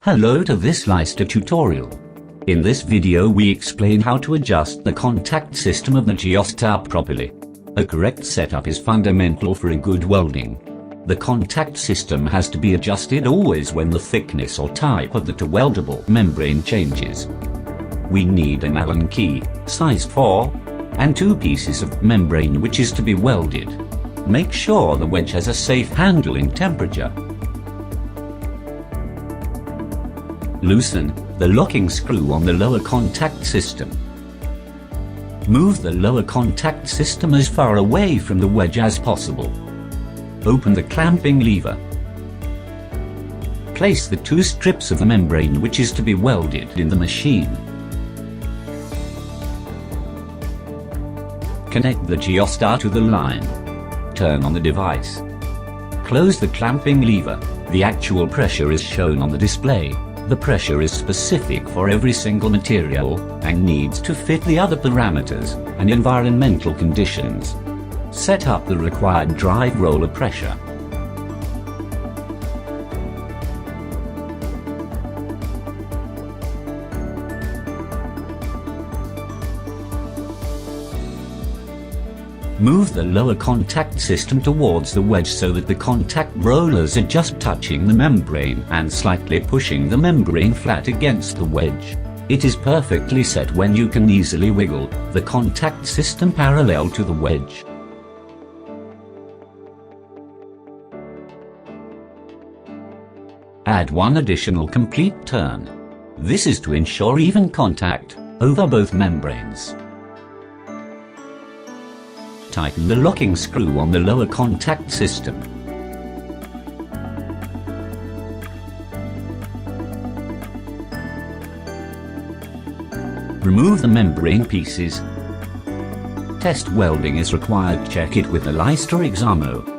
Hello to this LEISTER tutorial. In this video we explain how to adjust the contact system of the GEOSTAR properly. A correct setup is fundamental for a good welding. The contact system has to be adjusted always when the thickness or type of the weldable membrane changes. We need an Allen key, size 4, and 2 pieces of membrane which is to be welded. Make sure the wedge has a safe handling temperature. Loosen the locking screw on the lower contact system. Move the lower contact system as far away from the wedge as possible. Open the clamping lever. Place the 2 strips of the membrane which is to be welded in the machine. Connect the GEOSTAR to the line. Turn on the device. Close the clamping lever. The actual pressure is shown on the display. The pressure is specific for every single material and needs to fit the other parameters and environmental conditions. Set up the required drive roller pressure. Move the lower contact system towards the wedge so that the contact rollers are just touching the membrane and slightly pushing the membrane flat against the wedge. It is perfectly set when you can easily wiggle the contact system parallel to the wedge. Add one additional complete turn. This is to ensure even contact over both membranes. Tighten the locking screw on the lower contact system. Remove the membrane pieces. Test welding is required. Check it with the LEISTER Examo.